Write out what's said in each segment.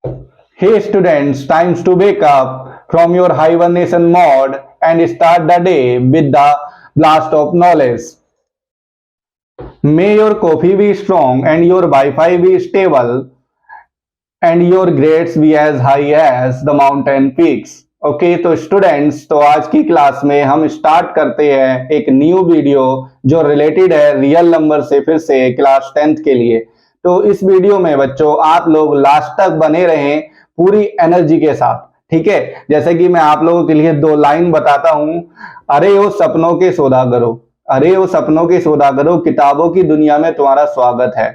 Hey students, times to wake up from your hibernation mode and start the day with the blast of knowledge. May your coffee be strong and your Wi-Fi be stable and your grades be as high as the mountain peaks. Okay तो students, तो आज की class में हम start करते हैं एक new video जो रिलेटेड है रियल नंबर से, फिर से क्लास 10th के लिए। तो इस वीडियो में बच्चों आप लोग लास्ट तक बने रहें पूरी एनर्जी के साथ, ठीक है। जैसे कि मैं आप लोगों के लिए 2 लाइन बताता हूं। अरे ओ सपनों के सौदागरों, अरे ओ सपनों के सौदागरों, किताबों की दुनिया में तुम्हारा स्वागत है।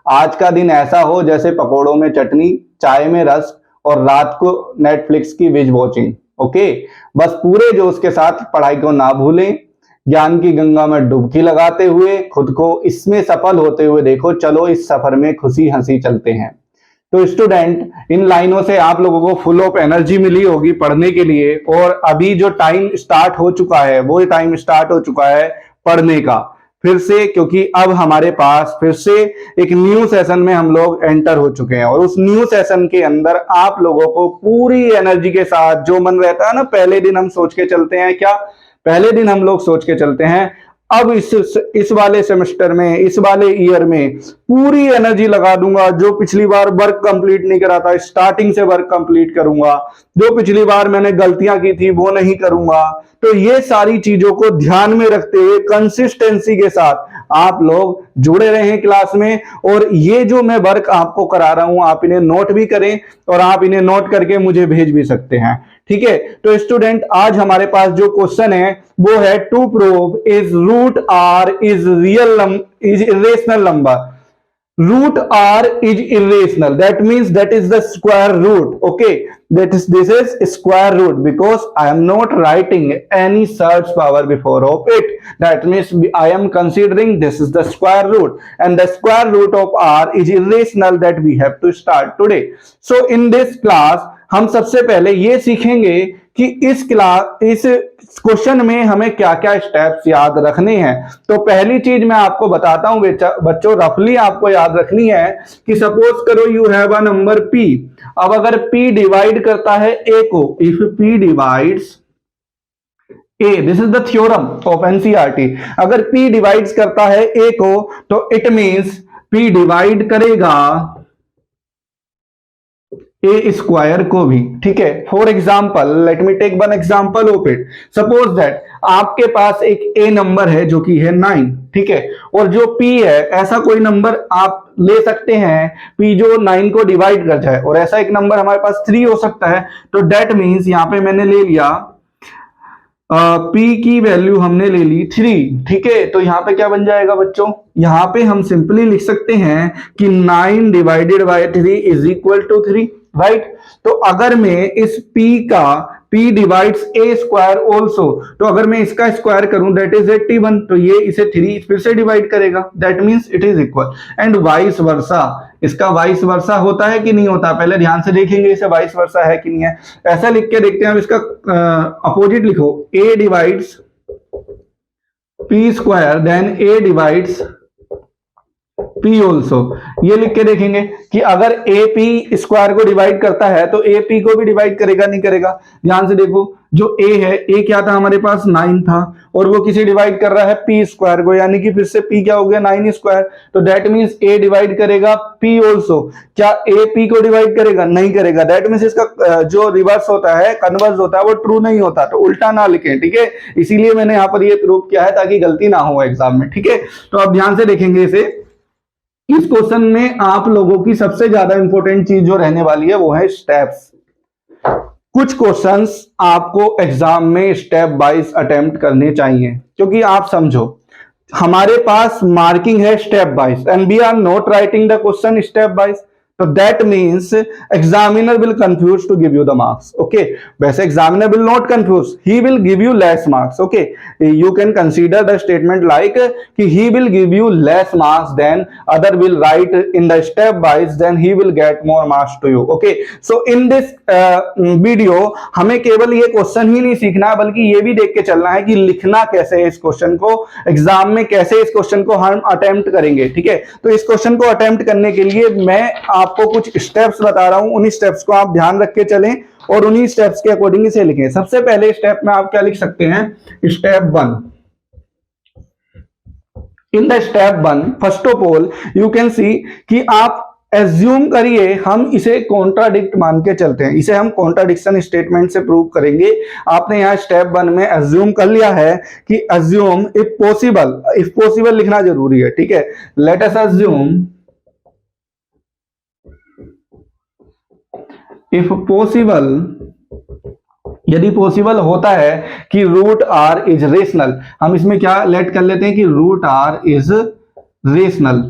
आज का दिन ऐसा हो जैसे पकोड़ों में चटनी, चाय में रस और रात को नेटफ्लिक्स की बिंज वॉचिंग। ओके, बस पूरे जोश के साथ पढ़ाई को ना भूलें, ज्ञान की गंगा में डुबकी लगाते हुए खुद को इसमें सफल होते हुए देखो। चलो इस सफर में खुशी हंसी चलते हैं। तो स्टूडेंट, इन लाइनों से आप लोगों को फुल ऑफ एनर्जी मिली होगी पढ़ने के लिए, और अभी जो टाइम स्टार्ट हो चुका है वो टाइम स्टार्ट हो चुका है पढ़ने का फिर से, क्योंकि अब हमारे पास फिर से एक न्यू सेशन में हम लोग एंटर हो चुके हैं। और उस न्यू सेशन के अंदर आप लोगों को पूरी एनर्जी के साथ जो मन रहता है ना, पहले दिन हम सोच के चलते हैं क्या, पहले दिन हम लोग सोच के चलते हैं अब इस वाले सेमेस्टर में, इस वाले ईयर में पूरी एनर्जी लगा दूंगा। जो पिछली बार वर्क कंप्लीट नहीं करा था, स्टार्टिंग से वर्क कंप्लीट करूंगा। जो पिछली बार मैंने गलतियां की थी वो नहीं करूंगा। तो ये सारी चीजों को ध्यान में रखते हुए कंसिस्टेंसी के साथ आप लोग जुड़े रहें क्लास में। और ये जो मैं वर्क आपको करा रहा हूं, आप इन्हें नोट भी करें और आप इन्हें नोट करके मुझे भेज भी सकते हैं, ठीक है। तो स्टूडेंट, आज हमारे पास जो क्वेश्चन है वो है to prove is root are is irrational number. Root r is irrational, that means that is the square root. Okay, this is square root because I am not writing any surd power before of it. That means I am considering this is the square root, and the square root of r is irrational that we have to start today. So in this class हम सबसे पहले ये सीखेंगे कि इस question में हमें क्या क्या स्टेप्स याद रखने हैं। तो पहली चीज मैं आपको बताता हूं बच्चों, रफली आपको याद रखनी है कि सपोज करो you have a number p। अब अगर p डिवाइड करता है a को, if p divides a, this is the theorem of NCERT. अगर p डिवाइड्स करता है a को तो इट मींस p डिवाइड करेगा ए स्क्वायर को भी, ठीक है। For example, let me take one example of it. Suppose that आपके पास एक ए नंबर है जो कि है 9, ठीक है, और जो पी है ऐसा कोई नंबर आप ले सकते हैं पी जो 9 को डिवाइड कर जाए, और ऐसा एक नंबर हमारे पास 3 हो सकता है। तो डेट मीन्स यहां पे मैंने ले लिया पी की वैल्यू हमने ले ली 3, ठीक है। तो यहां पे क्या बन जाएगा बच्चों, यहां पे हम सिंपली लिख सकते हैं कि 9 divided by 3 is equal to 3, right. तो अगर मैं इस p का p divides a square also, तो अगर मैं इसका स्क्वायर करूं दैट इज 81, तो ये इसे 3 फिर से डिवाइड करेगा, that means it is equal. And vice versa, इसका वाइस वर्सा होता है कि नहीं होता, पहले ध्यान से देखेंगे इसे वाइस वर्सा है कि नहीं है। ऐसा लिख के देखते हैं। अब इसका अपोजिट लिखो, a divides p square then a divides p also. ये लिख के देखेंगे कि अगर a p स्क्वायर को डिवाइड करता है तो a p को भी डिवाइड करेगा नहीं करेगा। ध्यान से देखो, जो a है, a क्या था हमारे पास 9 था, और वो किसे डिवाइड कर रहा है p स्क्वायर को, यानी कि फिर से p क्या हो गया 9 स्क्वायर। तो दैट मींस a डिवाइड करेगा p ऑल्सो। क्या a p को डिवाइड करेगा, नहीं करेगा। दैट मींस इसका जो रिवर्स होता है, कन्वर्स होता है, वो ट्रू नहीं होता। तो उल्टा ना लिखें, ठीक है। इसीलिए मैंने यहाँ पर ये प्रूव किया है ताकि गलती ना हो एग्जाम में, ठीक है। तो अब ध्यान से देखेंगे इसे। इस क्वेश्चन में आप लोगों की सबसे ज्यादा इंपॉर्टेंट चीज जो रहने वाली है वो है स्टेप्स। कुछ क्वेश्चंस आपको एग्जाम में स्टेप वाइज अटेम्प्ट करने चाहिए, क्योंकि आप समझो हमारे पास मार्किंग है step wise and we are not writing the question step wise. तो that means examiner will confuse to give you the marks, okay. वैसे examiner will not confuse, he will give you less marks, okay. You can consider the statement like कि he will give you less marks then other will write in the step wise, then he will get more marks to you, okay. So in this video हमें केवल ये question ही नहीं सीखना है, बल्कि ये भी देख के चलना है कि लिखना कैसे है इस क्वेश्चन को, एग्जाम में कैसे इस क्वेश्चन को हम अटेम्प्ट करेंगे, ठीक है। तो इस क्वेश्चन को अटेम्प्ट करने के लिए मैं आप आपको कुछ स्टेप्स बता रहा हूं, उन्हीं स्टेप्स को आप ध्यान रख के चलें और उन्हीं स्टेप्स के अकॉर्डिंग इसे लिखें। सबसे पहले स्टेप में आप क्या लिख सकते हैं, step 1। In the step 1 first of all you can see कि आप एज्यूम करिए, हम इसे कॉन्ट्राडिक्ट मान के चलते हैं, इसे हम कॉन्ट्राडिक्शन स्टेटमेंट से प्रूव करेंगे। आपने यहां स्टेप 1 में एज्यूम कर लिया है कि एज्यूम इफ पॉसिबल लिखना जरूरी है, ठीक है। Let us assume if possible, यदि पॉसिबल होता है कि रूट आर इज रेशनल, हम इसमें क्या लेट कर लेते हैं कि रूट आर इज रेशनल।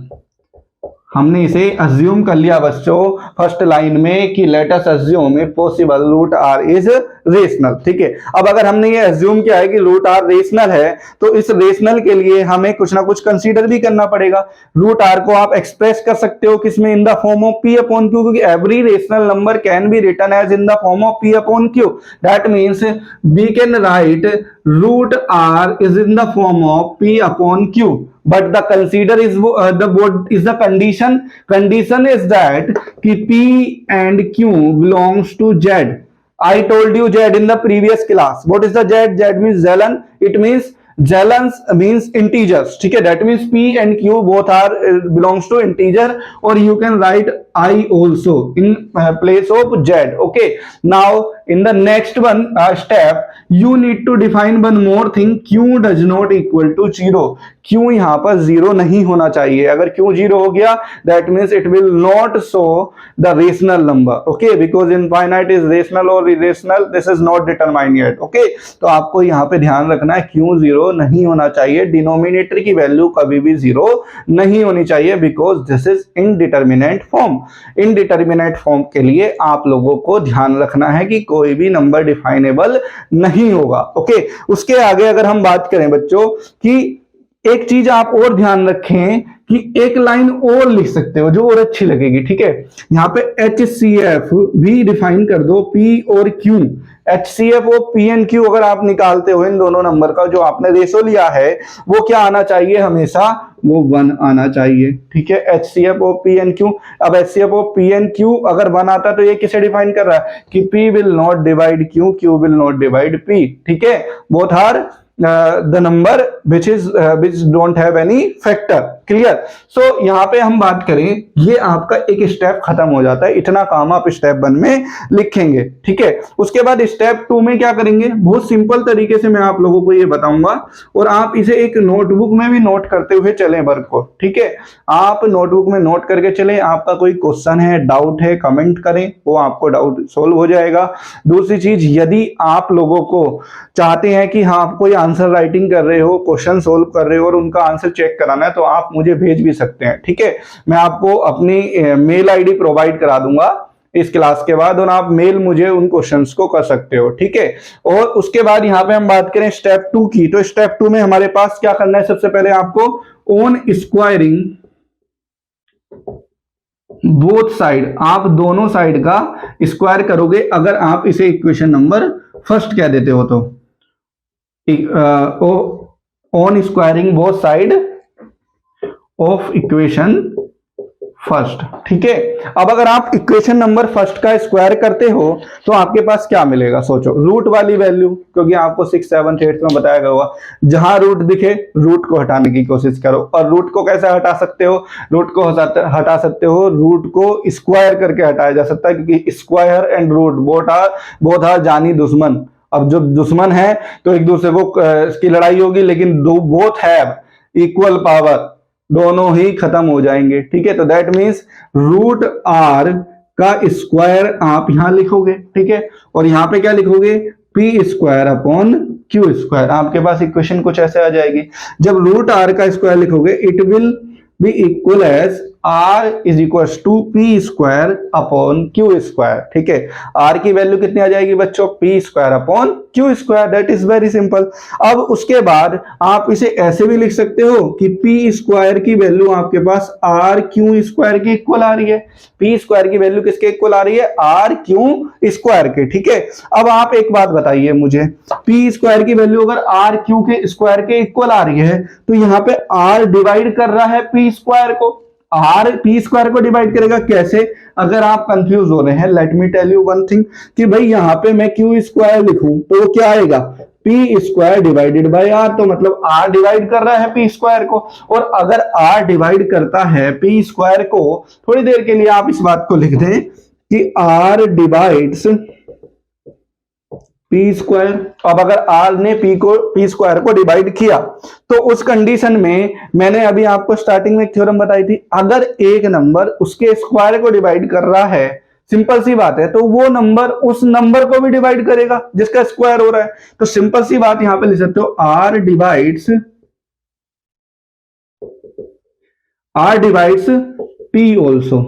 हमने इसे अज्यूम कर लिया बच्चों फर्स्ट लाइन में कि let us assume if possible root are is rational, ठीक है। अब अगर हमने ये अज्यूम किया है कि रूट आर रेशनल है, तो इस रेशनल के लिए हमें कुछ ना कुछ कंसीडर भी करना पड़ेगा। रूट आर को आप एक्सप्रेस कर सकते हो किसमें, in the form of P upon Q, क्योंकि every rational number can be written as in the form of P upon Q. That means we can write root are is in the form of P upon Q, but the consider is what is the condition is that कि P and Q belongs to Z. I told you Z in the previous class. What is the Z? Z means Zelen. It means Zelens means integers, ठीक है। That means P and Q both are belongs to integer, or you can write I also in place of Z. Okay. Now in the next one step you need to define one more thing, Q does not equal to 0. Q यहाँ पर 0 नहीं होना चाहिए। अगर Q 0 हो गया that means it will not show the rational number. Okay, because infinite is rational or irrational, this is not determined yet. Okay, तो आपको यहाँ पे ध्यान रखना है Q 0 नहीं होना चाहिए, डिनोमिनेटर की वैल्यू कभी भी 0 नहीं होनी चाहिए, because this is indeterminate form. Indeterminate form के लिए आप लोगों को ध्यान रखना है कि कोई भी नंबर डिफाइनेबल नहीं होगा। ओके, उसके आगे अगर हम बात करें बच्चों कि एक चीज आप और ध्यान रखें कि एक लाइन और लिख सकते हो जो और अच्छी लगेगी, ठीक है। यहाँ पे HCF भी डिफाइन कर दो, P और Q। HCF और P एंड Q अगर आप निकालते हो इन दोनों नंबर का जो आपने रेशो लिया है, वो क्या आना चाहिए, हमेशा वो 1 आना चाहिए, ठीक है। HCF और P एंड Q, अब HCF और P एंड Q अगर 1 आता तो ये किसे डिफाइन कर रहा है कि P will not divide Q, Q will not divide P, ठीक है। Both are the number which don't have any factor, clear। so यहाँ पे हम बात करें, ये आपका एक स्टेप खत्म हो जाता है, इतना काम आप स्टेप 1 में लिखेंगे, ठीक है। उसके बाद स्टेप 2 में क्या करेंगे, बहुत सिंपल तरीके से मैं आप लोगों को ये बताऊंगा और आप इसे एक नोटबुक में भी नोट करते हुए चलें वर्क को, ठीक है। आप नोटबुक में नोट करके चलें, आपका कोई क्वेश्चन है, डाउट है, कमेंट करें, वो आपको डाउट सोल्व हो जाएगा। दूसरी चीज, यदि आप लोगों को चाहते हैं कि हाँ कोई आंसर राइटिंग कर रहे हो, क्वेश्चन सोल्व कर रहे हो और उनका आंसर चेक कराना है, तो आप मुझे भेज भी सकते हैं, ठीक है। मैं आपको अपनी मेल आईडी प्रोवाइड करा दूंगा इस क्लास के बाद और आप मेल मुझे उन क्वेश्चंस को कर सकते हो, ठीक है। और उसके बाद यहाँ पे हम बात करें स्टेप 2 की, तो स्टेप 2 में हमारे पास क्या करना है, सबसे पहले आपको ऑन स्क्वायरिंग बोथ साइड, आप दोनों साइड का स्क्वायर करोगे अगर आप इसे इक्वेशन नंबर फर्स्ट कह देते हो तो। On squaring both side of equation first, ठीक है। अब अगर आप इक्वेशन नंबर फर्स्ट का स्क्वायर करते हो तो आपके पास क्या मिलेगा, सोचो, रूट वाली वैल्यू, क्योंकि आपको 6, 7, 8 में बताया गया हुआ जहां रूट दिखे रूट को हटाने की कोशिश करो। और रूट को कैसे हटा सकते हो, रूट को हटा सकते हो, रूट को स्क्वायर करके हटाया जा सकता है, क्योंकि square and root both are जानी दुश्मन। अब जो दुश्मन है तो एक दूसरे को की लड़ाई होगी, लेकिन बोथ हैव इक्वल पावर, दोनों ही खत्म हो जाएंगे, ठीक है। तो दैट मीन्स रूट आर का स्क्वायर आप यहां लिखोगे, ठीक है। और यहां पे क्या लिखोगे, p square upon q square. आपके पास इक्वेशन कुछ ऐसे आ जाएगी। जब रूट आर का स्क्वायर लिखोगे it will be equal as r is equal to p square upon q square, ठीक है। r की वैल्यू कितनी आ जाएगी बच्चों, p square upon q square, that is very simple. अब उसके बाद आप इसे ऐसे भी लिख सकते हो कि पी स्क्वायर की वैल्यू आपके पास r क्यू स्क्वायर के इक्वल आ रही है। पी स्क्वायर की वैल्यू किसके इक्वल आ रही है, r क्यू स्क्वायर के, ठीक है। अब आप एक बात बताइए मुझे, पी स्क्वायर की वैल्यू अगर r क्यू के स्क्वायर के इक्वल आ रही है तो यहाँ पे r डिवाइड कर रहा है पी स्क्वायर को, आर पी स्क्वायर को डिवाइड करेगा। कैसे? अगर आप कंफ्यूज हो रहे हैं, let me tell you one thing कि भाई यहां पे मैं क्यू स्क्वायर लिखूं तो वो क्या आएगा, p square divided by r. तो मतलब आर डिवाइड कर रहा है पी स्क्वायर को, और अगर आर डिवाइड करता है पी स्क्वायर को, थोड़ी देर के लिए आप इस बात को लिख दें कि आर डिवाइड्स पी स्क्वायर। अब अगर आर ने पी स्क्वायर को डिवाइड किया तो उस कंडीशन में मैंने अभी आपको स्टार्टिंग में एक थ्योरम बताई थी, अगर एक नंबर उसके स्क्वायर को डिवाइड कर रहा है, सिंपल सी बात है, तो वो नंबर उस नंबर को भी डिवाइड करेगा जिसका स्क्वायर हो रहा है। तो सिंपल सी बात यहां पे लिख सकते हो, are divides P also,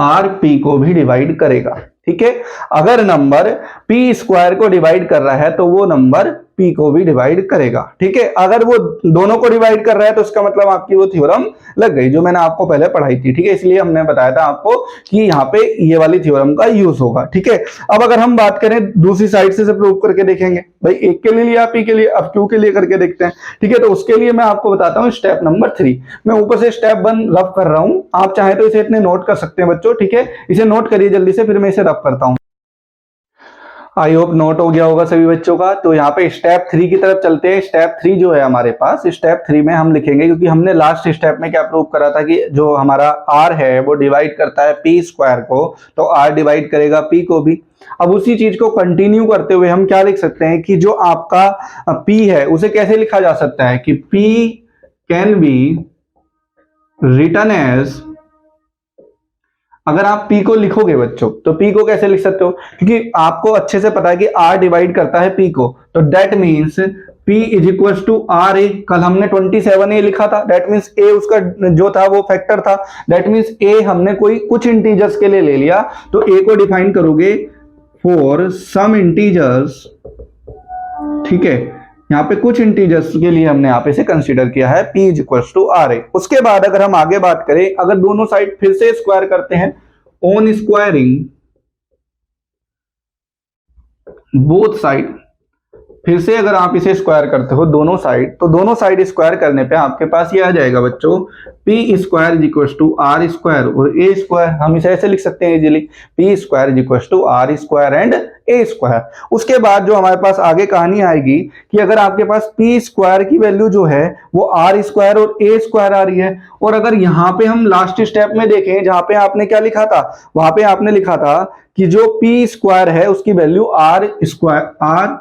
R P को भी डिवाइड करेगा। ठीक है, अगर नंबर पी स्क्वायर को डिवाइड कर रहा है तो वो नंबर पी को भी डिवाइड करेगा। ठीक है, अगर वो दोनों को डिवाइड कर रहा है तो इसका मतलब आपकी वो थ्योरम लग गई जो मैंने आपको पहले पढ़ाई थी। ठीक है, इसलिए हमने बताया था आपको कि यहाँ पे ये वाली थ्योरम का यूज होगा। ठीक है, अब अगर हम बात करें दूसरी साइड से प्रूव करके देखेंगे, भाई एक के लिए लिया पी के लिए, अब क्यू के लिए करके देखते हैं। ठीक है, तो उसके लिए मैं आपको बताता हूँ स्टेप नंबर 3। मैं ऊपर से स्टेप 1 रफ कर रहा हूं, आप चाहे तो इसे इतने नोट कर सकते हैं बच्चों। ठीक है, इसे नोट करिए जल्दी से, फिर मैं इसे रफ करता हूं। आई होप नोट हो गया होगा सभी बच्चों का। तो यहाँ पे स्टेप 3 की तरफ चलते हैं। स्टेप 3 जो है हमारे पास, स्टेप 3 में हम लिखेंगे, क्योंकि हमने लास्ट स्टेप में क्या प्रूव करा था कि जो हमारा आर है वो डिवाइड करता है पी स्क्वायर को, तो आर डिवाइड करेगा पी को भी। अब उसी चीज को कंटिन्यू करते हुए हम क्या लिख सकते हैं कि जो आपका पी है उसे कैसे लिखा जा सकता है कि p can be written as, अगर आप p को लिखोगे बच्चों तो p को कैसे लिख सकते हो, क्योंकि आपको अच्छे से पता है कि r डिवाइड करता है p को, तो that means p is equal to R A. कल हमने 27a लिखा था, दैट मींस a उसका जो था वो फैक्टर था, दैट मींस a हमने कोई कुछ इंटीजर्स के लिए ले लिया, तो a को डिफाइन करोगे फॉर सम इंटीजर्स। ठीक है, यहाँ पे कुछ इंटीजर्स के लिए हमने यहाँ पे से कंसीडर किया है p is equal to R A. उसके बाद अगर हम आगे बात करें, अगर दोनों साइड फिर से स्क्वायर करते हैं, ऑन स्क्वायरिंग बोथ साइड, फिर से अगर आप इसे स्क्वायर करते हो दोनों साइड, तो दोनों साइड स्क्वायर करने पे आपके पास ये आ जाएगा बच्चों, p square is equal to r square और ए स्क्वायर। हम इसे ऐसे लिख सकते हैं easily, p square is equal to r square and a square. उसके बाद जो हमारे पास आगे कहानी आएगी कि अगर आपके पास पी स्क्वायर की वैल्यू जो है वो आर स्क्वायर और ए स्क्वायर आ रही है, और अगर यहाँ पे हम लास्ट स्टेप में देखें जहां पे आपने क्या लिखा था, वहां पे आपने लिखा था कि जो पी स्क्वायर है उसकी value r square, r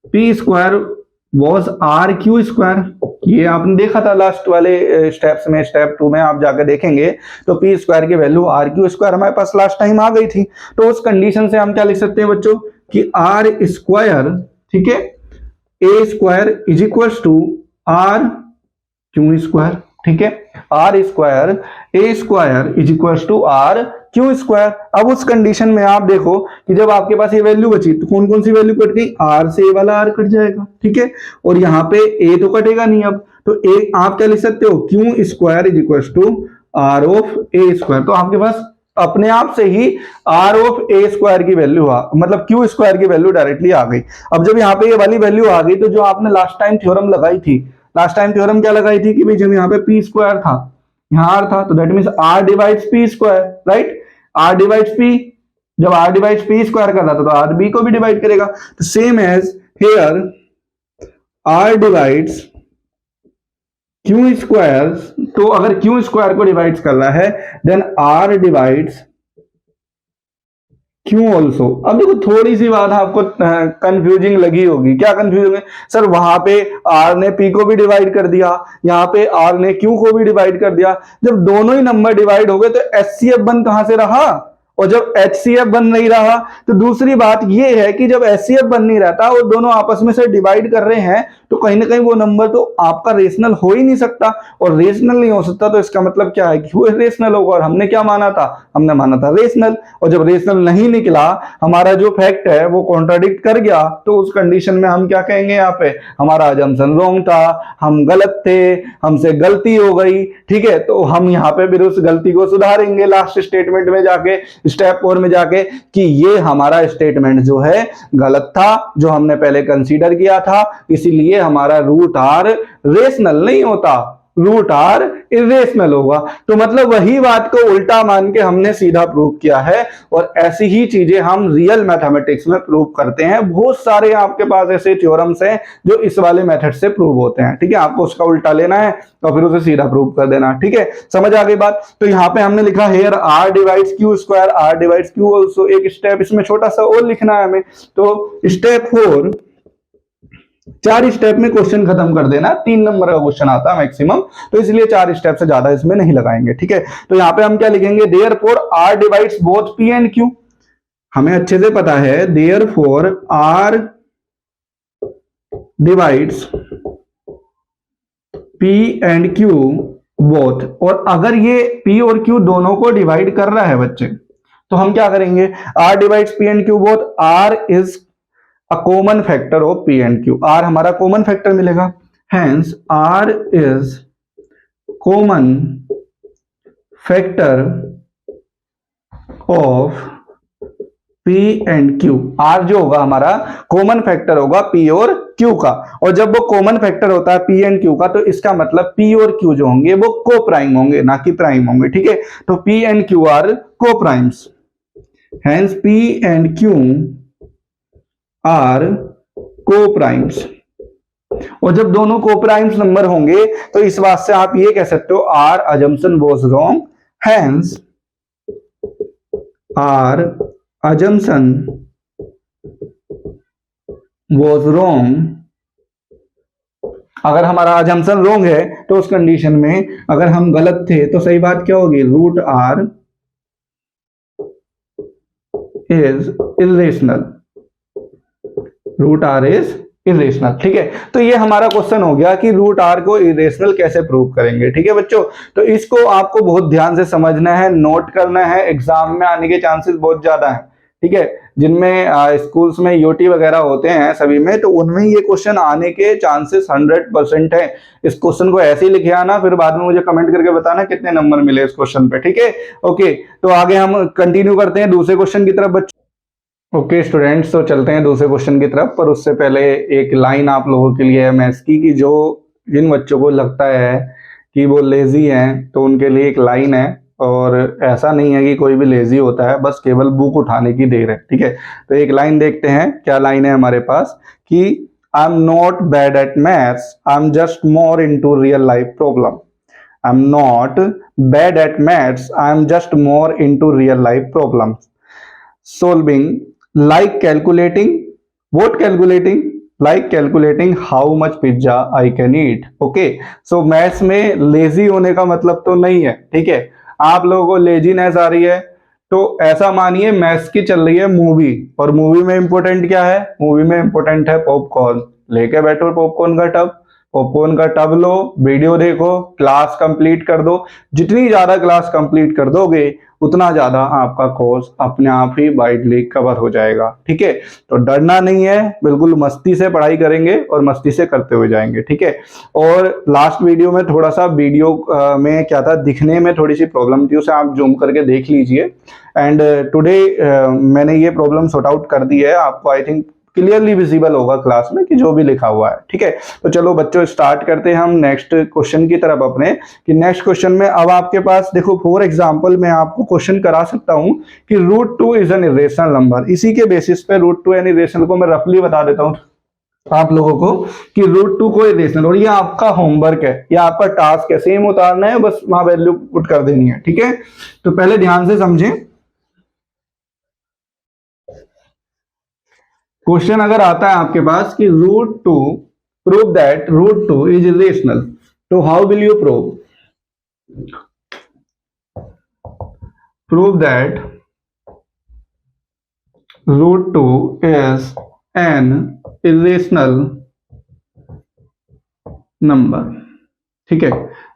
p square was r Q square, ये आपने देखा था लास्ट वाले स्टेप्स में। स्टेप 2 में आप जाकर देखेंगे तो पी स्क्वायर की वैल्यू आर क्यू स्क्वायर हमारे पास लास्ट टाइम आ गई थी। तो उस कंडीशन से हम क्या लिख सकते हैं बच्चों कि आर स्क्वायर, ठीक है, A square is equal to R Q square. ठीक है, R square A square is equal to R Q square. अब उस कंडीशन में आप देखो कि जब आपके पास ये वैल्यू बची तो कौन कौन सी वैल्यू कट गई, आर से ए वाला आर कट जाएगा। ठीक है, और यहाँ पे ए तो कटेगा नहीं, अब तो ए आप क्या लिख सकते हो, q square is equal to r of a square. तो आपके पास अपने आप से ही आर ऑफ ए स्क्वायर की वैल्यू मतलब क्यू स्क्वायर की वैल्यू डायरेक्टली आ गई। अब जब यहाँ पे ये वाली वैल्यू आ गई तो जो आपने लास्ट टाइम थ्योरम लगाई थी, लास्ट टाइम थ्योरम क्या लगाई थी कि भाई जब यहाँ पे पी स्क्वायर था, यहाँ आर था, तो that means are divides P square, right, are divides P. जब आर डिवाइड्स पी स्क्वायर कर रहा था तो आर बी को भी डिवाइड करेगा। तो same as here r divides q square, तो अगर क्यू स्क्वायर को डिवाइड कर रहा है then r divides q also. अब देखो थोड़ी सी बात आपको कंफ्यूजिंग लगी होगी, क्या कंफ्यूजिंग है सर, वहां पे आर ने पी को भी डिवाइड कर दिया, यहाँ पे आर ने क्यू को भी डिवाइड कर दिया। जब दोनों ही नंबर डिवाइड हो गए तो एचसीएफ बन कहां से रहा, और जब एचसीएफ बन नहीं रहा तो दूसरी बात यह है कि जब एचसीएफ बन नहीं रहता और दोनों आपस में से डिवाइड कर रहे हैं तो कहीं ना कहीं वो नंबर तो आपका रेशनल हो ही नहीं सकता, और रेशनल नहीं हो सकता तो इसका मतलब क्या है कि वो रेशनल होगा। और हमने क्या माना था, हमने माना था रेशनल, और जब रेशनल नहीं निकला, हमारा जो फैक्ट है वो कॉन्ट्राडिक्ट कर गया, तो उस कंडीशन में हम क्या कहेंगे, यहाँ पे हमारा अजम्पशन रॉन्ग था, हम गलत थे, हमसे गलती हो गई। ठीक है, तो हम यहाँ पे फिर उस गलती को सुधारेंगे लास्ट स्टेटमेंट में जाके, स्टेप 4 में जाके, कि ये हमारा स्टेटमेंट जो है गलत था जो हमने पहले कंसीडर किया था, इसीलिए हमारा रूट आर रेशनल नहीं होता। रूट आर इरेशनल होगा। तो मतलब वही बात को उल्टा मान के हमने सीधा प्रूव किया है, और ऐसी ही चीजें हम रियल मैथमेटिक्स में प्रूव करते हैं। बहुत सारे आपके पास ऐसे थ्योरम्स हैं जो इस वाले मेथड से प्रूव होते हैं, ठीक है। आपको उसका उल्टा लेना है और फिर उसे सीधा प्रूव कर देना, ठीक है। समझ आ गई बात। तो यहाँ पे हमने लिखा here r divides q square, r divides q also. एक स्टेप इसमें छोटा सा और लिखना है हमें, तो स्टेप 4, 4 स्टेप में क्वेश्चन खत्म कर देना। 3 नंबर का क्वेश्चन आता है मैक्सिमम, तो इसलिए 4 स्टेप से ज्यादा इसमें नहीं लगाएंगे, ठीक है। तो यहां पे हम क्या लिखेंगे, therefore R divides both P and Q. हमें अच्छे से पता है therefore are divides p and q both. और अगर ये पी और क्यू दोनों को डिवाइड कर रहा है बच्चे, तो हम क्या करेंगे, r divides p and q both, r is a common factor of p and q. R हमारा कॉमन फैक्टर मिलेगा, hence r is common factor of p and q. R जो होगा हमारा कॉमन फैक्टर होगा पी और q का, और जब वो कॉमन फैक्टर होता है पी एंड क्यू का, तो इसका मतलब पी और क्यू जो होंगे वो को प्राइम होंगे, ना कि प्राइम होंगे, ठीक है। तो पी एंड क्यू आर को primes, hence P and q are को प्राइम्स। और जब दोनों को प्राइम्स नंबर होंगे, तो इस बात से आप ये कह सकते हो r assumption was wrong, hence r assumption was wrong। अगर हमारा assumption wrong है, तो उस कंडीशन में अगर हम गलत थे तो सही बात क्या होगी, root are is irrational, root are is irrational, ठीक है। तो ये हमारा क्वेश्चन हो गया कि रूट आर को इरेशनल कैसे प्रूव करेंगे, ठीक है बच्चों। तो इसको आपको बहुत ध्यान से समझना है, नोट करना है, एग्जाम में आने के चांसेस बहुत ज्यादा है, ठीक है। जिनमें स्कूल्स में यूटी वगैरह होते हैं सभी में, तो उनमें ये क्वेश्चन आने के चांसेस 100% है। इस क्वेश्चन को ऐसे ही लिखे आना, फिर बाद में मुझे कमेंट करके बताना कितने नंबर मिले इस क्वेश्चन पे, ठीक है। ओके, तो आगे हम कंटिन्यू करते हैं दूसरे क्वेश्चन की तरफ बच्चों। ओके स्टूडेंट्स, तो चलते हैं दूसरे क्वेश्चन की तरफ, पर उससे पहले एक लाइन आप लोगों के लिए है मैथ्स की, कि जो जिन बच्चों को लगता है कि वो लेजी हैं, तो उनके लिए एक लाइन है। और ऐसा नहीं है कि कोई भी लेजी होता है, बस केवल बुक उठाने की देर है, ठीक है। तो एक लाइन देखते हैं, क्या लाइन है हमारे पास, कि I am not bad at maths, I am just more into real life problem. I am not bad at maths, I am just more into real life problem. Solving like calculating, what calculating, like calculating how much pizza I can eat। Okay, so maths में lazy होने का मतलब तो नहीं है, ठीक है। आप लोगों को लेजीनेस आ रही है, तो ऐसा मानिए मैथ्स की चल रही है मूवी, और मूवी में इंपॉर्टेंट क्या है, मूवी में इंपॉर्टेंट है पॉपकॉर्न। लेके बैठो पॉपकॉर्न का टब, पॉपकॉर्न का टब लो, वीडियो देखो, क्लास कंप्लीट कर दो। जितनी ज्यादा क्लास कंप्लीट कर दोगे, उतना ज्यादा आपका कोर्स अपने आप ही वाइडली कवर हो जाएगा, ठीक है। तो डरना नहीं है, बिल्कुल मस्ती से पढ़ाई करेंगे और मस्ती से करते हुए जाएंगे, ठीक है। और लास्ट वीडियो में थोड़ा सा वीडियो में क्या था, दिखने में थोड़ी सी प्रॉब्लम थी, उसे आप जूम करके देख लीजिए। एंड टुडे मैंने ये प्रॉब्लम सॉर्ट आउट कर दी है, आपको आई थिंक क्लियरली विजिबल होगा क्लास में कि जो भी लिखा हुआ है, ठीक है। तो चलो बच्चों, स्टार्ट करते हैं हम नेक्स्ट क्वेश्चन की तरफ अपने, कि नेक्स्ट क्वेश्चन में अब आपके पास देखो, फॉर एग्जांपल मैं आपको क्वेश्चन करा सकता हूं कि root 2 is an irrational number. इसी के बेसिस पे रूट 2 एन इरेशनल को मैं रफली बता देता हूं आप लोगों को कि रूट 2 को इरेशनल, और ये आपका होमवर्क है, ये आपका टास्क है, सेम उतारना है, बस वहां वैल्यू पुट कर देनी है, ठीक है। तो पहले ध्यान से समझें, क्वेश्चन अगर आता है आपके पास कि root 2 prove that root 2 is irrational, तो how will you prove that root 2 is an irrational number, ठीक है।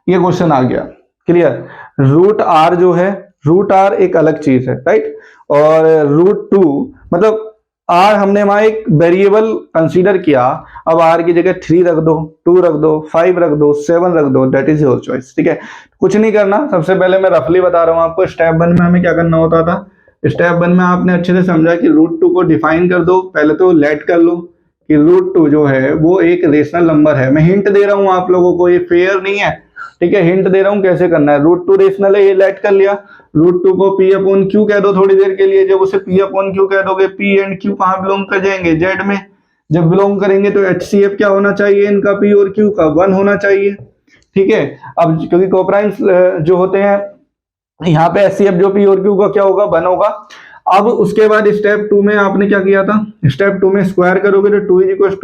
ये क्वेश्चन आ गया, क्लियर। रूट आर जो है, रूट आर एक अलग चीज है, राइट। और रूट 2 मतलब आर हमने वहां एक वेरिएबल कंसीडर किया, अब आर की जगह 3 रख दो, 2 रख दो, 5 रख दो, 7 रख दो, दैट इज योर चॉइस, ठीक है। कुछ नहीं करना, सबसे पहले मैं रफली बता रहा हूं आपको, स्टेप 1 में हमें क्या करना होता था। स्टेप 1 में आपने अच्छे से समझा कि रूट 2 को डिफाइन कर दो, पहले तो लेट कर लो कि रूट 2 जो है वो एक रेशनल नंबर है। मैं हिंट दे रहा हूं आप लोगों को, ये फेयर नहीं है, ठीक है, हिंट दे रहा हूं कैसे करना है। √2 रेशनल है, ये लेट कर लिया, √2 को P अपॉन Q कह दो थोड़ी देर के लिए। जब उसे P अपॉन Q कह दोगे, P एंड Q कहां बिलोंग कर जाएंगे, Z में। जब बिलोंग करेंगे तो HCF क्या होना चाहिए, इनका P और Q का 1 होना चाहिए। ठीक है, अब क्योंकि कोप्राइम्स जो होते हैं यहाँ पे HCF जो P और Q का क्या होगा, 1 होगा। अब उसके बाद स्टेप 2 में आपने क्या किया था, स्टेप 2 में स्क्वायर करोगे तो 2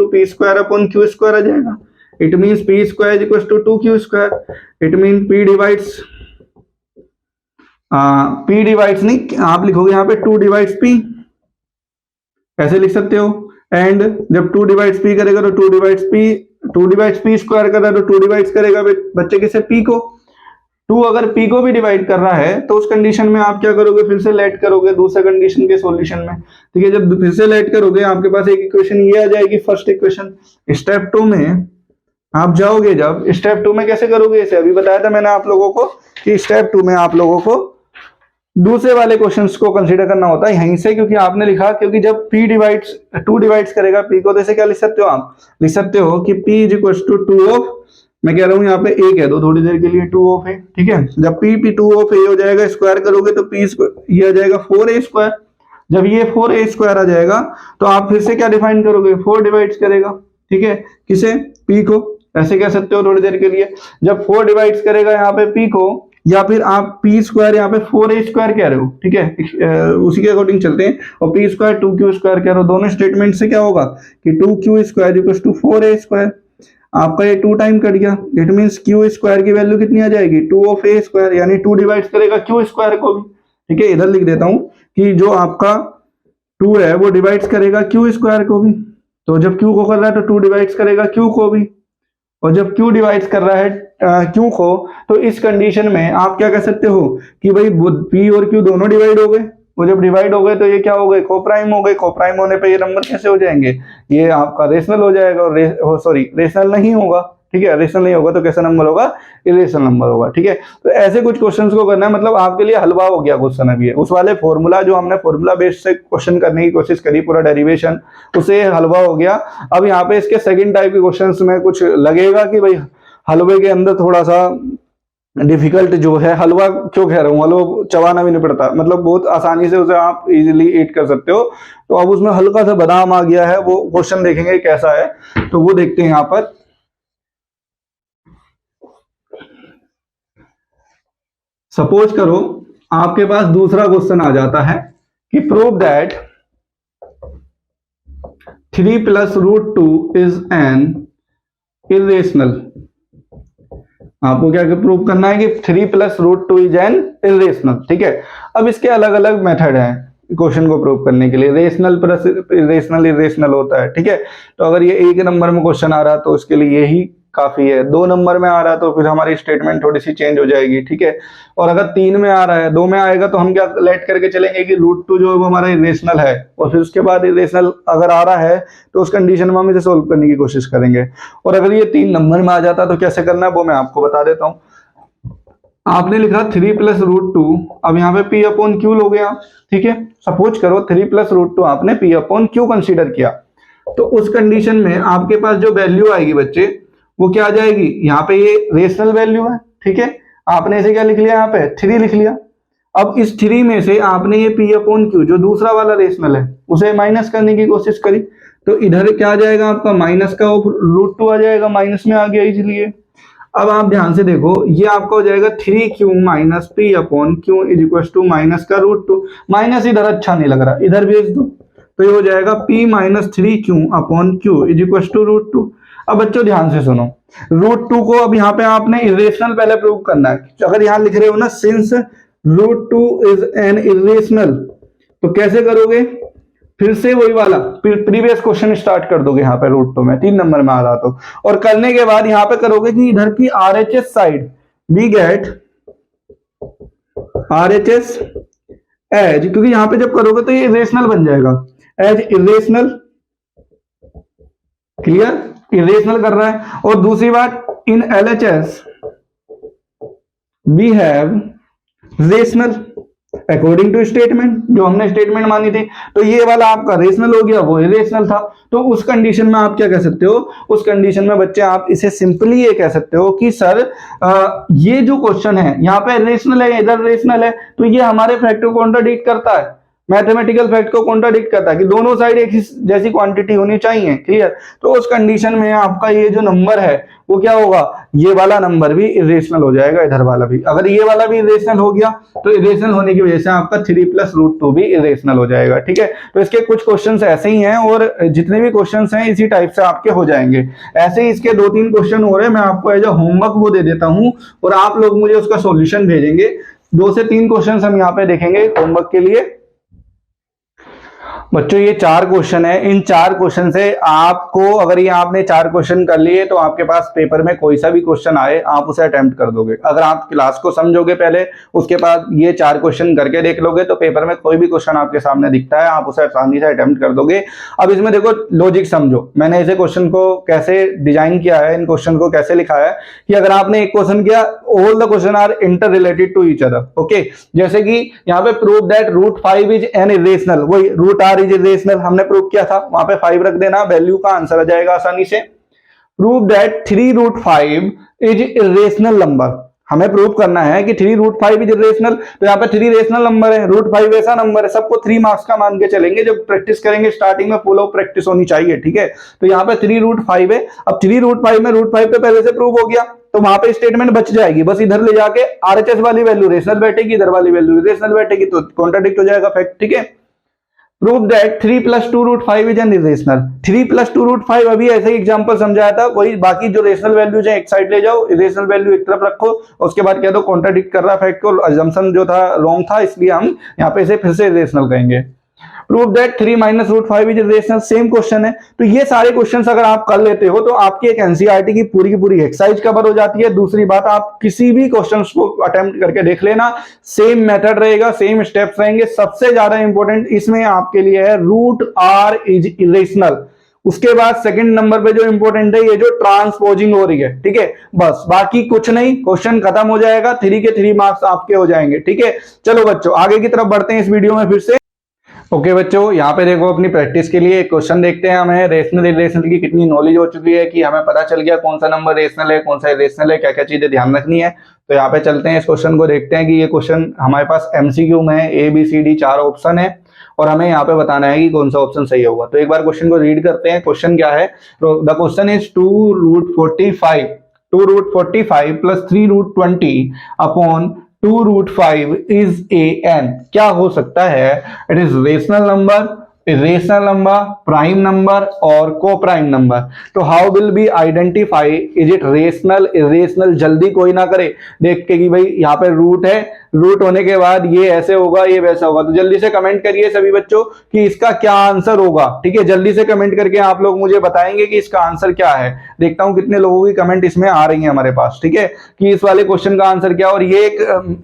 = P square upon Q square आ जाएगा। It means P square = 2Q square. It mean P divides नहीं, आप लिखोगे यहाँ पे 2 डिवाइड्स P, ऐसे लिख सकते हो। एंड जब 2 डिवाइड्स P करेगा तो 2 डिवाइड्स P स्क्वायर कर रहा है तो 2 डिवाइड्स करेगा बच्चे किसे, P को। 2 अगर P को भी डिवाइड कर रहा है तो उस कंडीशन में आप क्या करोगे, फिर से लेट करोगे दूसरे कंडीशन के सॉल्यूशन में। ठीक है, जब फिर से लेट करोगे आपके पास एक इक्वेशन ये आ जाएगी, फर्स्ट इक्वेशन। स्टेप 2 में आप जाओगे, जब स्टेप 2 में कैसे करोगे, इसे अभी बताया था मैंने आप लोगों को कि स्टेप 2 में आप लोगों को दूसरे वाले क्वेश्चंस को कंसीडर करना होता है यहीं से, क्योंकि आपने लिखा, क्योंकि जब टू डिवाइड्स करेगा P को, तो इसे क्या लिख सकते हो, आप लिख सकते हो कि P = 2 ऑफ, मैं कह रहा हूं यहाँ पे A कह दो थोड़ी देर के लिए, 2 ऑफ A। ठीक है, जब P 2 ऑफ A हो जाएगा, स्क्वायर करोगे तो P ये आ जाएगा 4A स्क्वायर। जब ये 4A स्क्वायर आ जाएगा तो आप फिर से क्या डिफाइन करोगे, 4 डिवाइड्स करेगा। ठीक है, किसे, P को, ऐसे कह सकते हो थोड़ी देर के लिए। जब 4 डिवाइड्स करेगा यहाँ पे P को, या फिर आप P स्क्वायर यहाँ पे 4A स्क्वायर कह रहे हो। ठीक है, उसी के अकॉर्डिंग चलते हैं। और P स्क्वायर 2Q स्क्वायर कह रहे हो, दोनों स्टेटमेंट से क्या होगा कि 2Q स्क्वायर = 4A स्क्वायर। आपका ये 2 टाइम कट गया, इट मीन्स Q स्क्वायर की वैल्यू कितनी आ जाएगी, 2 ऑफ A स्क्वायर, यानी 2 डिवाइड्स करेगा Q स्क्वायर को भी। ठीक है, इधर लिख देता हूं कि जो आपका 2 है वो डिवाइड्स करेगा Q स्क्वायर को भी। तो जब Q को कर रहा है तो 2 डिवाइड्स करेगा Q को भी, और जब Q डिवाइड्स कर रहा है Q को, तो इस कंडीशन में आप क्या कह सकते हो कि भाई P और Q दोनों डिवाइड हो गए। वो जब डिवाइड हो गए तो ये क्या हो गए, कोप्राइम हो गए। कोप्राइम होने पे ये नंबर कैसे हो जाएंगे, ये आपका रेशनल हो जाएगा, और सॉरी रेशनल नहीं होगा। ठीक है, रेशनल नहीं होगा तो कैसा नंबर होगा, इरेशनल नंबर होगा। ठीक है, तो ऐसे कुछ क्वेश्चंस को करना है, मतलब आपके लिए हलवा हो गया क्वेश्चन अभी है। उस वाले फॉर्मूला जो हमने फॉर्मूला बेस्ड से क्वेश्चन करने की कोशिश करी, पूरा डेरिवेशन, उसे हलवा हो गया। अब यहाँ पे इसके सेकंड टाइप के क्वेश्चंस में कुछ लगेगा कि भाई हलवे के अंदर थोड़ा सा डिफिकल्ट जो है, हलवा क्यों कह रहा हूँ, हलवा चबाना भी नहीं पड़ता, मतलब बहुत आसानी से उसे आप इजीली ईट कर सकते हो। तो अब उसमें हल्का सा बादाम आ गया है, वो क्वेश्चन देखेंगे कैसा है, तो वो देखते हैं यहाँ पर। सपोज करो आपके पास दूसरा क्वेश्चन आ जाता है कि prove that 3 + √2 is an irrational. आपको क्या प्रूव करना है कि 3 + √2 इज एन इरेशनल। ठीक है, अब इसके अलग अलग मेथड हैं क्वेश्चन को प्रूव करने के लिए। रेशनल प्लस इरेशनल, इरेशनल होता है। ठीक है, तो अगर ये 1 नंबर में क्वेश्चन आ रहा है तो उसके लिए यही काफी है। 2 नंबर में आ रहा है तो फिर हमारी स्टेटमेंट थोड़ी सी चेंज हो जाएगी। ठीक है, और अगर 3 में आ रहा है, 2 में आएगा तो हम क्या लेट करके चलेंगे कि √2 जो है वो हमारा इरेशनल है, और फिर उसके बाद इरेशनल अगर आ रहा है तो उस कंडीशन में हम इसे सोल्व करने की कोशिश करेंगे। और अगर ये 3 नंबर में आ जाता तो कैसे करना है वो मैं आपको बता देता हूँ। आपने लिखा 3 + √2, अब यहाँ पे P अपॉन Q लोगे आप। ठीक है, सपोज करो 3 + √2 आपने P अपॉन Q कंसीडर किया, तो उस कंडीशन में आपके पास जो वैल्यू आएगी बच्चे, वो क्या आ जाएगी, यहाँ पे ये रेशनल वैल्यू है। ठीक है, आपने इसे क्या लिख लिया, यहाँ पे 3 लिख लिया। अब इस 3 में से आपने ये P अपॉन Q जो दूसरा वाला रेशनल है उसे माइनस करने की कोशिश करी, तो इधर क्या आ जाएगा आपका, माइनस का √2 आ जाएगा, माइनस में आ गया इसलिए। अब आप ध्यान से देखो, ये आपका हो जाएगा 3Q - P upon Q = minus का √2। माइनस इधर अच्छा नहीं लग रहा, इधर भेज दो, तो ये हो जाएगा P - 3Q अपॉन Q = √2। अब बच्चों ध्यान से सुनो, √2 को अब यहाँ पे आपने इरेशनल पहले प्रूव करना है। अगर यहाँ लिख रहे हो ना, सिंस √2 इज एन इरेशनल, तो कैसे करोगे, फिर से वही वाला प्रीवियस क्वेश्चन स्टार्ट कर दोगे यहाँ पे √2 में, 3 नंबर में आ रहा तो। और करने के बाद यहाँ पे करोगे कि इधर की RHS side we get RHS as, क्योंकि यहाँ पे जब करोगे तो ये इरेशनल बन जाएगा, एज इरेशनल। क्लियर, इरेशनल कर रहा है। और दूसरी बात, in LHS we have rational. According to statement, जो हमने स्टेटमेंट मानी थी। तो ये वाला आपका रेशनल हो गया, वो इरेशनल था। तो उस कंडीशन में आप क्या कह सकते हो, उस कंडीशन में बच्चे आप इसे सिंपली ये कह सकते हो कि सर ये जो क्वेश्चन है यहाँ पे रेशनल है, इधर रेशनल है, तो ये हमारे फैक्ट को कॉन्ट्राडिक्ट करता है, मैथमेटिकल फैक्ट को कॉन्ट्राडिक्ट करता है कि दोनों साइड एक जैसी क्वांटिटी होनी चाहिए। क्लियर। तो उस कंडीशन में आपका ये जो नंबर है वो क्या होगा, ये वाला नंबर भी इरेशनल हो जाएगा, इधर वाला भी। अगर ये वाला भी इरेशनल हो गया तो इरेशनल होने की वजह से आपका 3 + √2 भी इरेशनल हो जाएगा। ठीक है। तो इसके कुछ क्वेश्चंस ऐसे ही हैं और जितने भी क्वेश्चंस हैं इसी टाइप से आपके हो जाएंगे। ऐसे ही इसके 2-3 क्वेश्चन हो रहे हैं, मैं आपको एज अ होमवर्क वो दे देता हूं और आप लोग मुझे उसका सॉल्यूशन भेजेंगे। 2 से 3 क्वेश्चन हम यहाँ पे देखेंगे होमवर्क के लिए। बच्चों ये 4 क्वेश्चन है, इन 4 क्वेश्चन से आपको, अगर ये आपने 4 क्वेश्चन कर लिए तो आपके पास पेपर में कोई सा भी क्वेश्चन आए आप उसे अटेम्प्ट कर दोगे। अगर आप क्लास को समझोगे पहले, उसके बाद ये 4 क्वेश्चन करके देख लोगे तो पेपर में कोई भी क्वेश्चन आपके सामने दिखता है आप उसे आसानी से अटेम्प्ट कर दोगे। अब इसमें देखो लॉजिक समझो, मैंने इसे क्वेश्चन को कैसे डिजाइन किया है, इन क्वेश्चन को कैसे लिखा है कि अगर आपने एक क्वेश्चन किया, all the question are interrelated to each other. Okay, जैसे कि यहाँ पे prove that √5 is an irrational, वही √r इज इरेशनल हमने प्रूव किया था, वहां पे 5 रख देना, वैल्यू का आंसर आ जाएगा आसानी से। Prove that 3√5 is irrational number, हमें प्रूव करना है कि 3√5 इज इरेशनल, तो यहाँ पे 3 रेशनल नंबर है, √5 ऐसा नंबर है, सबको 3 मार्क्स का मान के चलेंगे। जब प्रैक्टिस करेंगे स्टार्टिंग में फुल ऑफ प्रैक्टिस होनी चाहिए। ठीक है। तो यहाँ पे 3√5 है, अब 3√5 में √5 तो पहले से प्रूव हो गया, तो वहां पे स्टेटमेंट बच जाएगी, बस इधर ले जाके आरएचएस वाली वैल्यू रेशनल बैठेगी, इधर वाली वैल्यू इरेशनल बैठेगी, तो कॉन्ट्राडिक्ट हो जाएगा फैक्ट। ठीक है। Prove that 3 + 2√5 is an irrational, 3 + 2√5 अभी ऐसे ही एग्जांपल समझाया था, वही बाकी जो रेशनल वैल्यूज है एक साइड ले जाओ, इरेशनल वैल्यू एक तरफ रखो, उसके बाद कह दो कॉन्ट्राडिक्ट कर रहा फैक्ट को, अजम्पशन जो था रॉन्ग था, इसलिए हम यहाँ पे इसे फिर से इरेशनल कहेंगे। Prove that 3 - √5 is irrational, same question है। तो ये सारे क्वेश्चंस अगर आप कर लेते हो तो आपकी एक एनसीईआरटी की पूरी एक्सरसाइज कवर हो जाती है। दूसरी बात, आप किसी भी क्वेश्चंस को अटेम्प्ट करके देख लेना, सेम मेथड रहेगा, सेम स्टेप्स रहेंगे। सबसे ज्यादा इंपॉर्टेंट इसमें आपके लिए है √r इज इरेशनल। उसके बाद सेकंड नंबर पे जो इंपॉर्टेंट है ये जो ट्रांसपोजिंग हो रही है। ठीक है, बस बाकी कुछ नहीं, क्वेश्चन खत्म हो जाएगा, 3 के 3 मार्क्स आपके हो जाएंगे। ठीक है। चलो बच्चों आगे की तरफ बढ़ते हैं इस वीडियो में फिर से। ओके बच्चों, यहाँ पे देखो अपनी प्रैक्टिस के लिए एक क्वेश्चन देखते हैं। हमें रेशनल इरेशनल की कितनी नॉलेज हो चुकी है कि हमें पता चल गया कौन सा नंबर रेशनल है, कौन सा इरेशनल है, क्या क्या चीजें ध्यान रखनी है। तो यहाँ पे चलते हैं, इस क्वेश्चन को देखते हैं कि ये क्वेश्चन हमारे पास एमसीक्यू में है, ABCD 4 ऑप्शन है और हमें यहाँ पे बताना है कि कौन सा ऑप्शन सही होगा। तो एक बार क्वेश्चन को रीड करते हैं। क्वेश्चन क्या है, the question is 2√45 + 3√20 upon 2√5 is an, क्या हो सकता है? It is rational number, irrational number, prime number और को प्राइम नंबर। तो how will be identify is it rational irrational? जल्दी कोई ना करे देख के कि भाई यहाँ पे रूट है, रूट होने के बाद ये ऐसे होगा ये वैसा होगा। तो जल्दी से कमेंट करिए सभी बच्चों कि इसका क्या आंसर होगा। ठीक है, जल्दी से कमेंट करके आप लोग मुझे बताएंगे कि इसका आंसर क्या है। देखता हूं कितने लोगों की कमेंट इसमें आ रही है हमारे पास। ठीक है, कि इस वाले क्वेश्चन का आंसर क्या। और ये एक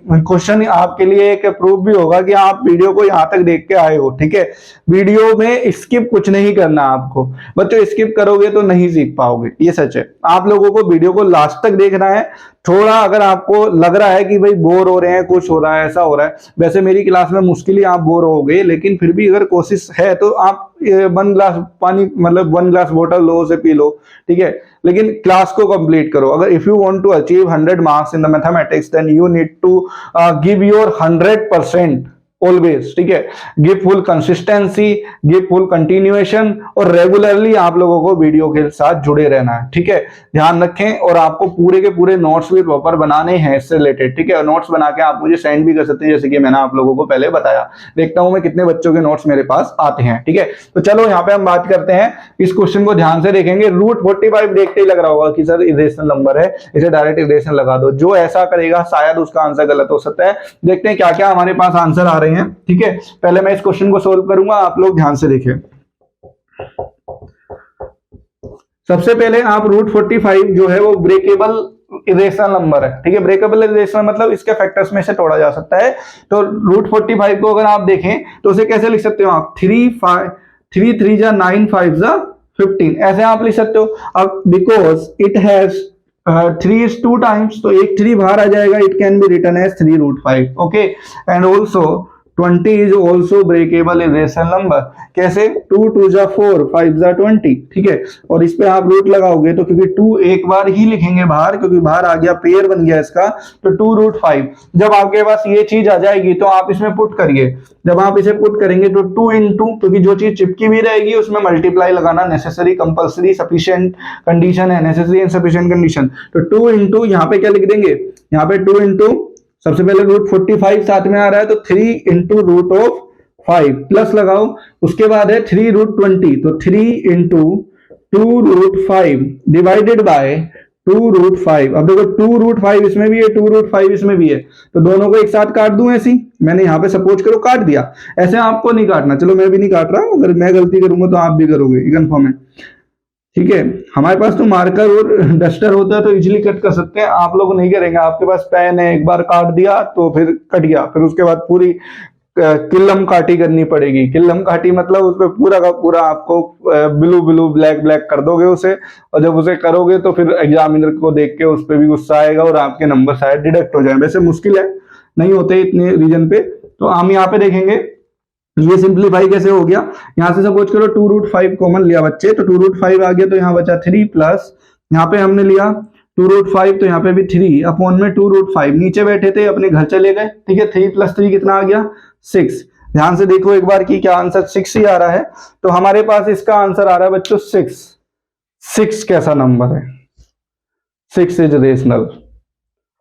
क्वेश्चन आपके लिए एक प्रूफ भी होगा कि आप वीडियो को यहां तक देख के आए हो। ठीक है, वीडियो में स्किप कुछ नहीं करना आपको बच्चों, स्किप करोगे तो नहीं सीख पाओगे, ये सच है। आप लोगों को वीडियो को लास्ट तक देखना है। थोड़ा अगर आपको लग रहा है कि भाई बोर हो रहे हैं, कुछ हो रहा है, ऐसा हो रहा है, वैसे मेरी क्लास में मुश्किल ही आप बोर होगे, लेकिन फिर भी अगर कोशिश है तो आप 1 गिलास पानी मतलब 1 गिलास वाटर लो, उसे पी लो। ठीक है, लेकिन क्लास को कंप्लीट करो। अगर if you want to achieve 100 marks in the mathematics then you need to give your 100% always. ठीक है, give full consistency, give full continuation और रेगुलरली आप लोगों को वीडियो के साथ जुड़े रहना है। ठीक है, ध्यान रखें। और आपको पूरे के पूरे नोट्स भी प्रॉपर बनाने हैं इससे रिलेटेड। ठीक है, नोट्स बना के आप मुझे सेंड भी कर सकते हैं, जैसे कि मैंने आप लोगों को पहले बताया। देखता हूं मैं कितने बच्चों के नोट्स मेरे पास आते हैं। ठीक है, तो चलो यहाँ पे हम बात करते हैं, इस क्वेश्चन को ध्यान से देखेंगे। √45 देखते ही लग रहा होगा कि सर इरेशनल नंबर है, इसे डायरेक्ट इरेशनल लगा दो। जो ऐसा करेगा शायद उसका आंसर गलत हो सकता है। देखते हैं क्या क्या हमारे पास आंसर आ रहे हैं। ठीक है, पहले मैं इस क्वेश्चन को सोल्व करूंगा, आप लोग ध्यान से देखिए। सबसे पहले आप √45 जो है वो ब्रेकेबल इरेशनल नंबर है। ठीक है, ब्रेकेबल इरेशनल मतलब इसके फैक्टर्स में से तोड़ा जा सकता है। तो √45 को अगर आप देखें तो उसे कैसे लिख सकते हो आप? 3 3 9 5 15 ऐसे आप लिख सकते हो। अब because it has 3 is 2 times, तो एक 3 बाहर आ जाएगा, it can be written as 3√5. Okay, and also 20 is also breakable in rational number. कैसे? 2 2 जा 4, 5 जा 20. ठीक है, और इस पे आप रूट लगाओगे तो क्योंकि 2 एक बार ही लिखेंगे बाहर, क्योंकि बाहर आ गया, पेयर बन गया इसका, तो 2√5. जब आपके पास ये चीज आ जाएगी तो आप इसमें पुट करिए. जब आप इसे पुट करेंगे तो 2 इंटू, क्योंकि जो चीज चिपकी भी रहेगी उसमें मल्टीप्लाई लगाना नेसेसरी, कंपल्सरी, सफिशिएंट कंडीशन है, नेसेसरी एंड सफिशिएंट कंडीशन. तो 2 इंटू, यहाँ पे क्या लिख देंगे, यहाँ पे 2 इंटू, सबसे पहले रूट 45 साथ में आ रहा है तो 3 इंटू रूट ऑफ 5 प्लस लगाओ. उसके बाद है 3√20, तो 3 इंटू 2√5 डिवाइडेड बाय 2√5. अब देखो 2√5 इसमें भी है, 2√5 इसमें भी है, तो दोनों को एक साथ काट दूं. ऐसी मैंने यहाँ पे सपोज करो काट दिया. ऐसे आपको नहीं काटना, चलो मैं भी नहीं काट रहा, अगर मैं गलती करूंगा तो आप भी करोगे, कंफर्म है. ठीक है, हमारे पास तो मार्कर और डस्टर होता है तो इजीली कट कर सकते हैं, आप लोग नहीं करेंगे. आपके पास पेन है, एक बार काट दिया तो फिर कट गया, फिर उसके बाद पूरी किल्लम काटी करनी पड़ेगी. किल्लम काटी मतलब उसपे पूरा का पूरा आपको ब्लू ब्लू ब्लैक ब्लैक कर दोगे उसे, और जब उसे करोगे तो फिर एग्जामिनर को देख के उस पर भी गुस्सा आएगा और आपके नंबर शायद डिडक्ट हो जाए. वैसे मुश्किल है, नहीं होते इतने रीजन पे. तो हम यहाँ पे देखेंगे ये सिंप्लीफाई कैसे हो गया. यहां से सपोज करो 2√5 कॉमन लिया बच्चे, तो 2√5 आ गया, तो यहाँ बचा 3 प्लस, यहाँ पे हमने लिया 2√5, तो यहाँ पे भी 3 अपॉन में 2√5. नीचे बैठे थे अपने घर चले गए. ठीक है, 3 + 3 कितना आ गया, 6. ध्यान से देखो एक बार की क्या आंसर 6 ही आ रहा है. तो हमारे पास इसका आंसर आ रहा है बच्चों 6. 6 कैसा नंबर है? 6 इज रेशनल.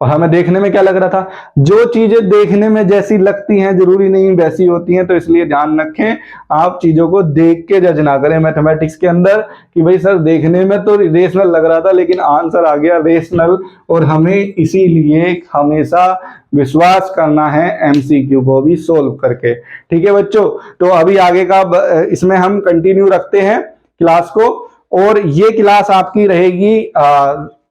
और हमें देखने में क्या लग रहा था, जो चीजें देखने में जैसी लगती हैं जरूरी नहीं वैसी होती हैं, तो इसलिए ध्यान रखें आप चीजों को देख के जज ना करें मैथमेटिक्स के अंदर कि भाई सर देखने में तो रेशनल लग रहा था लेकिन आंसर आ गया रेशनल. और हमें इसीलिए हमेशा विश्वास करना है एमसीक्यू को भी सोल्व करके. ठीक है बच्चों, तो अभी आगे का इसमें हम कंटिन्यू रखते हैं क्लास को, और ये क्लास आपकी रहेगी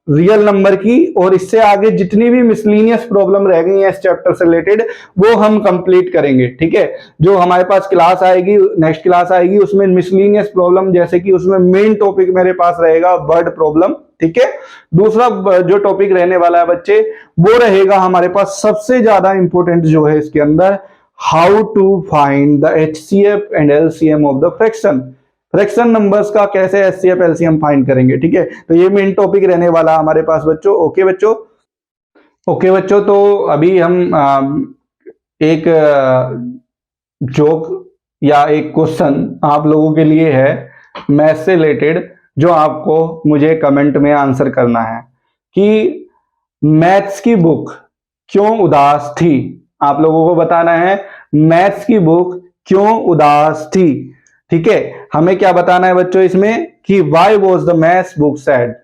रियल नंबर की, और इससे आगे जितनी भी मिसलीनियस प्रॉब्लम रह गई है इस चैप्टर से रिलेटेड वो हम कंप्लीट करेंगे. ठीक है, जो हमारे पास क्लास आएगी, नेक्स्ट क्लास आएगी, उसमें मिसलीनियस प्रॉब्लम, जैसे कि उसमें मेन टॉपिक मेरे पास रहेगा वर्ड प्रॉब्लम. ठीक है, दूसरा जो टॉपिक रहने वाला है बच्चे वो रहेगा हमारे पास सबसे ज्यादा इंपॉर्टेंट जो है इसके अंदर, how to find the HCF and LCM of the fraction. Fraction numbers का कैसे एचसीएफ एलसीएम फाइंड करेंगे. ठीक है, तो ये मेन टॉपिक रहने वाला हमारे पास बच्चों. ओके बच्चों, ओके बच्चों, तो अभी हम एक जोक या एक क्वेश्चन आप लोगों के लिए है मैथ से रिलेटेड, जो आपको मुझे कमेंट में आंसर करना है कि मैथ्स की बुक क्यों उदास थी. आप लोगों को बताना है मैथ्स की बुक क्यों उदास थी. ठीक है, हमें क्या बताना है बच्चों इसमें कि why was the maths book sad.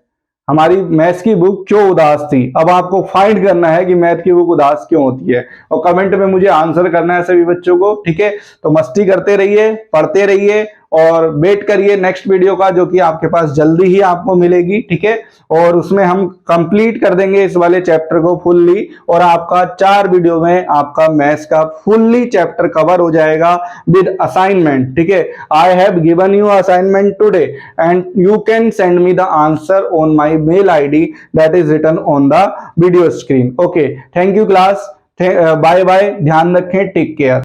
हमारी मैथ्स की बुक क्यों उदास थी. अब आपको फाइंड करना है कि मैथ की बुक उदास क्यों होती है, और कमेंट में मुझे आंसर करना है सभी बच्चों को. ठीक है, तो मस्ती करते रहिए, पढ़ते रहिए और वेट करिए नेक्स्ट वीडियो का, जो कि आपके पास जल्दी ही आपको मिलेगी. ठीक है, और उसमें हम कंप्लीट कर देंगे इस वाले चैप्टर को फुल्ली, और आपका 4 वीडियो में आपका मैथ्स का फुल्ली चैप्टर कवर हो जाएगा विद असाइनमेंट. ठीक है, I have given you assignment today and you can send me the answer on my mail ID that is written on the video screen. Okay, thank you class, bye bye, ध्यान रखें, take care.